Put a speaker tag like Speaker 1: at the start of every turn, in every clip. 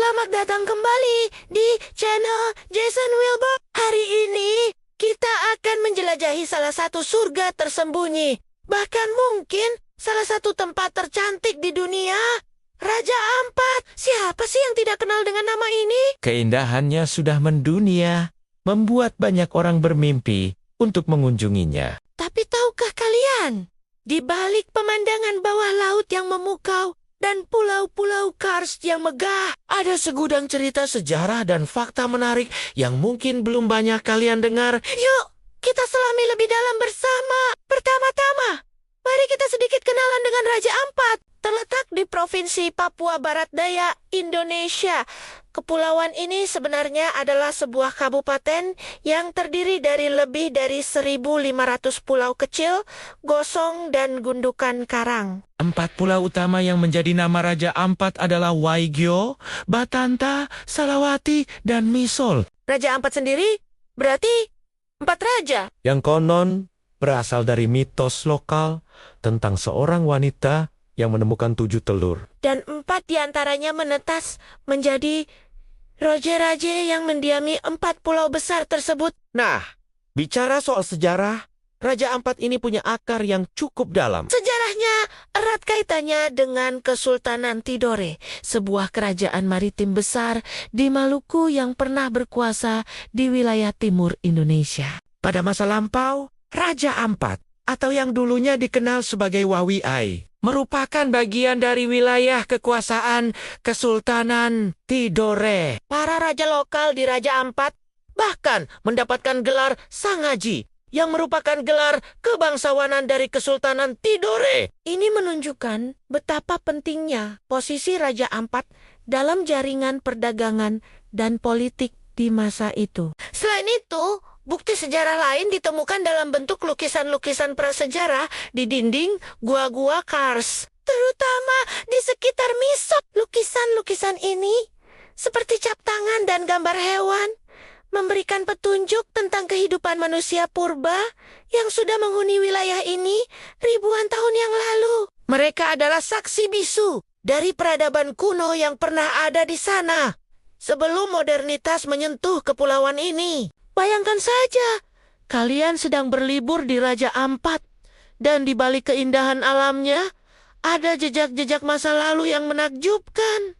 Speaker 1: Selamat datang kembali di channel Jason Wilbur. Hari ini kita akan menjelajahi salah satu surga tersembunyi. Bahkan mungkin salah satu tempat tercantik di dunia. Raja Ampat. Siapa sih yang tidak kenal dengan nama ini?
Speaker 2: Keindahannya sudah mendunia, membuat banyak orang bermimpi untuk mengunjunginya.
Speaker 1: Tapi tahukah kalian, di balik pemandangan bawah laut yang memukau dan pulau-pulau Kars yang megah,
Speaker 2: Ada segudang cerita sejarah dan fakta menarik yang mungkin belum banyak kalian dengar.
Speaker 1: yuk kita selami lebih dalam bersama. Pertama-tama, mari kita sedikit kenalan dengan Raja Ampat. Terletak di Provinsi Papua Barat Daya, Indonesia. Kepulauan ini sebenarnya adalah sebuah kabupaten yang terdiri dari lebih dari 1.500 pulau kecil, gosong, dan gundukan karang.
Speaker 2: 4 pulau utama yang menjadi nama Raja Ampat adalah Waigyo, Batanta, Salawati, dan Misol.
Speaker 1: Raja Ampat sendiri berarti 4 raja.
Speaker 2: Yang konon berasal dari mitos lokal tentang seorang wanita yang menemukan 7 telur.
Speaker 1: Dan 4 diantaranya menetas menjadi raja-raja yang mendiami 4 pulau besar tersebut.
Speaker 2: Nah, bicara soal sejarah, Raja Ampat ini punya akar yang cukup dalam.
Speaker 1: Sejarahnya erat kaitannya dengan Kesultanan Tidore, sebuah kerajaan maritim besar di Maluku yang pernah berkuasa di wilayah timur Indonesia.
Speaker 2: Pada masa lampau, Raja Ampat, atau yang dulunya dikenal sebagai Wawiai, merupakan bagian dari wilayah kekuasaan Kesultanan Tidore.
Speaker 1: Para raja lokal di Raja Ampat
Speaker 2: Bahkan mendapatkan gelar Sangaji, yang merupakan gelar kebangsawanan dari Kesultanan Tidore.
Speaker 1: ini menunjukkan betapa pentingnya posisi Raja Ampat dalam jaringan perdagangan dan politik di masa itu. Selain itu, bukti sejarah lain ditemukan dalam bentuk lukisan-lukisan prasejarah di dinding gua-gua Kars, terutama di sekitar Misol. Lukisan-lukisan ini, seperti cap tangan dan gambar hewan, memberikan petunjuk tentang kehidupan manusia purba yang sudah menghuni wilayah ini ribuan tahun yang lalu. Mereka adalah saksi bisu dari peradaban kuno yang pernah ada di sana sebelum modernitas menyentuh kepulauan ini. Bayangkan saja, kalian sedang berlibur di Raja Ampat, dan di balik keindahan alamnya, ada jejak-jejak masa lalu yang menakjubkan.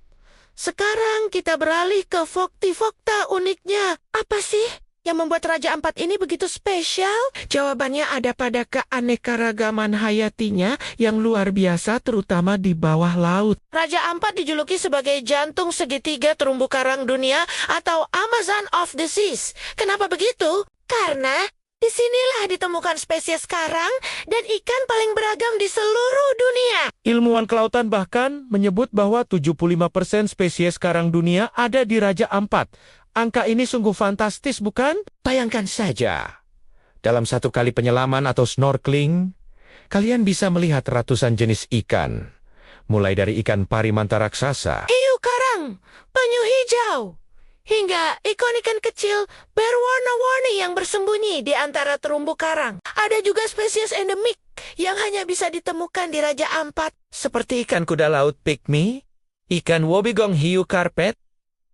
Speaker 1: Sekarang kita beralih ke fakta uniknya. Apa sih yang membuat Raja Ampat ini begitu spesial?
Speaker 2: Jawabannya ada pada keanekaragaman hayatinya yang luar biasa, terutama di bawah laut.
Speaker 1: Raja Ampat dijuluki sebagai jantung segitiga terumbu karang dunia atau Amazon of the Seas. Kenapa begitu? Karena disinilah ditemukan spesies karang dan ikan paling beragam di seluruh dunia.
Speaker 2: Ilmuwan kelautan bahkan menyebut bahwa 75% spesies karang dunia ada di Raja Ampat. Angka ini sungguh fantastis, bukan? Bayangkan saja, dalam satu kali penyelaman atau snorkeling, kalian bisa melihat ratusan jenis ikan. Mulai dari ikan pari manta raksasa,
Speaker 1: Hiu karang, penyu hijau, hingga ikan-ikan kecil berwarna-warni yang bersembunyi di antara terumbu karang. Ada juga spesies endemik yang hanya bisa ditemukan di Raja Ampat.
Speaker 2: seperti ikan kuda laut pygmy, ikan wobbegong hiu karpet,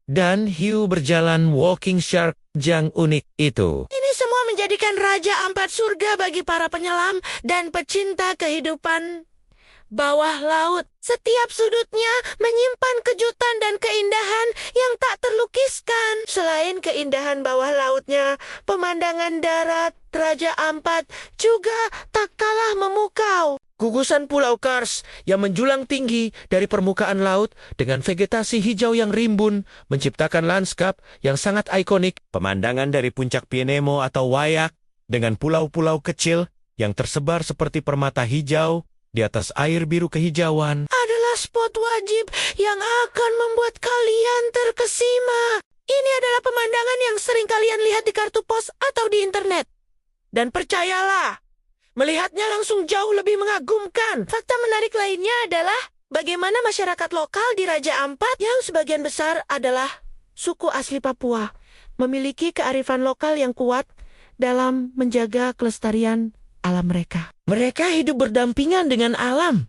Speaker 2: dan hiu berjalan walking shark yang unik itu.
Speaker 1: Ini semua menjadikan Raja Ampat surga bagi para penyelam dan pecinta kehidupan bawah laut. Setiap sudutnya menyimpan kejutan dan keindahan yang tak terlukiskan. Selain keindahan bawah lautnya, pemandangan darat Raja Ampat juga tak kalah memukau.
Speaker 2: Gugusan Pulau Kars yang menjulang tinggi dari permukaan laut dengan vegetasi hijau yang rimbun menciptakan lanskap yang sangat ikonik. Pemandangan dari puncak Pienemo atau Wayak dengan pulau-pulau kecil yang tersebar seperti permata hijau di atas air biru kehijauan
Speaker 1: Adalah spot wajib yang akan membuat kalian terkesima. Ini adalah pemandangan yang sering kalian lihat di kartu pos atau di internet. Dan percayalah, melihatnya langsung jauh lebih mengagumkan. Fakta menarik lainnya adalah bagaimana masyarakat lokal di Raja Ampat, yang sebagian besar adalah suku asli Papua, memiliki kearifan lokal yang kuat dalam menjaga kelestarian alam mereka.
Speaker 2: Mereka hidup berdampingan dengan alam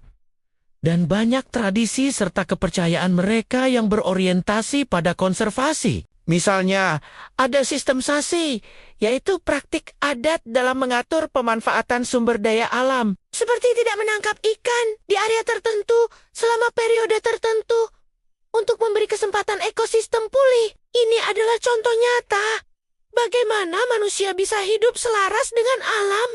Speaker 2: dan banyak tradisi serta kepercayaan mereka yang berorientasi pada konservasi. Misalnya, ada sistem sasi, yaitu praktik adat dalam mengatur pemanfaatan sumber daya alam.
Speaker 1: Seperti tidak menangkap ikan di area tertentu selama periode tertentu untuk memberi kesempatan ekosistem pulih. Ini adalah contoh nyata bagaimana manusia bisa hidup selaras dengan alam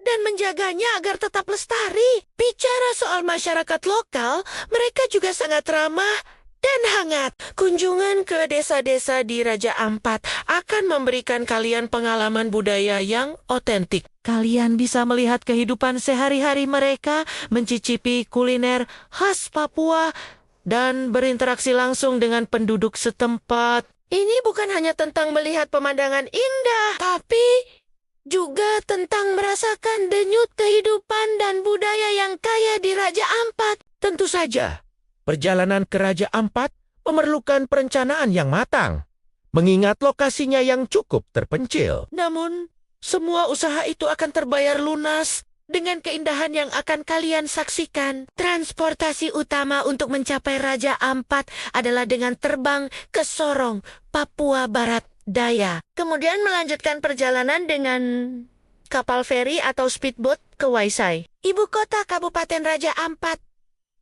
Speaker 1: dan menjaganya agar tetap lestari. Bicara soal masyarakat lokal, mereka juga sangat ramah dan hangat. Kunjungan ke desa-desa di Raja Ampat akan memberikan kalian pengalaman budaya yang otentik. Kalian bisa melihat kehidupan sehari-hari mereka, mencicipi kuliner khas Papua, dan berinteraksi langsung dengan penduduk setempat. Ini bukan hanya tentang melihat pemandangan indah, tapi juga tentang merasakan denyut kehidupan dan budaya yang kaya di Raja Ampat.
Speaker 2: Tentu saja, perjalanan ke Raja Ampat memerlukan perencanaan yang matang, mengingat lokasinya yang cukup terpencil. Namun, semua usaha itu akan terbayar lunas dengan keindahan yang akan kalian saksikan.
Speaker 1: Transportasi utama untuk mencapai Raja Ampat adalah dengan terbang ke Sorong, Papua Barat Daya. Kemudian melanjutkan perjalanan dengan kapal feri atau speedboat ke Waisai, ibu kota Kabupaten Raja Ampat,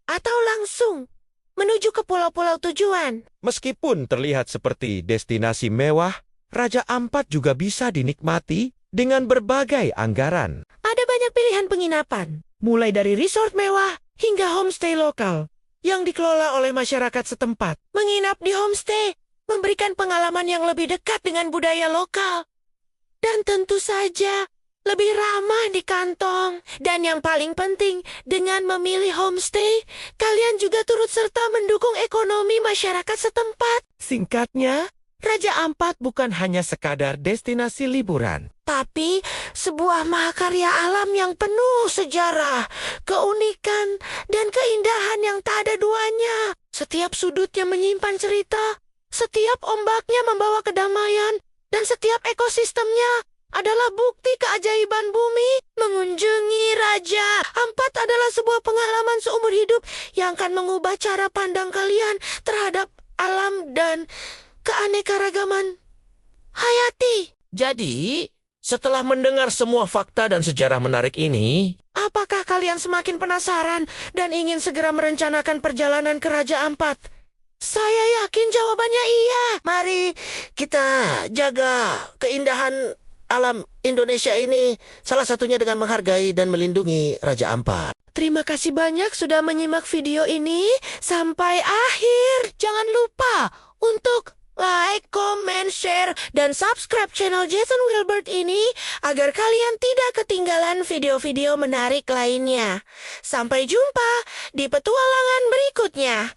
Speaker 1: atau langsung menuju ke pulau-pulau tujuan.
Speaker 2: Meskipun terlihat seperti destinasi mewah, Raja Ampat juga bisa dinikmati dengan berbagai anggaran.
Speaker 1: Ada banyak pilihan penginapan, mulai dari resort mewah hingga homestay lokal yang dikelola oleh masyarakat setempat. Menginap di homestay memberikan pengalaman yang lebih dekat dengan budaya lokal. Dan tentu saja, lebih ramah di kantong. Dan yang paling penting, dengan memilih homestay, kalian juga turut serta mendukung ekonomi masyarakat setempat.
Speaker 2: Singkatnya, Raja Ampat bukan hanya sekadar destinasi liburan,
Speaker 1: tapi sebuah mahakarya alam yang penuh sejarah, keunikan, dan keindahan yang tak ada duanya. Setiap sudutnya menyimpan cerita, setiap ombaknya membawa kedamaian, dan setiap ekosistemnya adalah bukti keajaiban bumi. Mengunjungi Raja Ampat adalah sebuah pengalaman seumur hidup yang akan mengubah cara pandang kalian terhadap alam dan keanekaragaman hayati.
Speaker 2: Jadi, setelah mendengar semua fakta dan sejarah menarik ini,
Speaker 1: apakah kalian semakin penasaran dan ingin segera merencanakan perjalanan ke Raja Ampat? Saya yakin jawabannya iya. Mari kita jaga keindahan alam Indonesia ini, salah satunya dengan menghargai dan melindungi Raja Ampat. Terima kasih banyak sudah menyimak video ini sampai akhir. Jangan lupa untuk like, comment, share, dan subscribe channel Jason Wilbert ini agar kalian tidak ketinggalan video-video menarik lainnya. Sampai jumpa di petualangan berikutnya.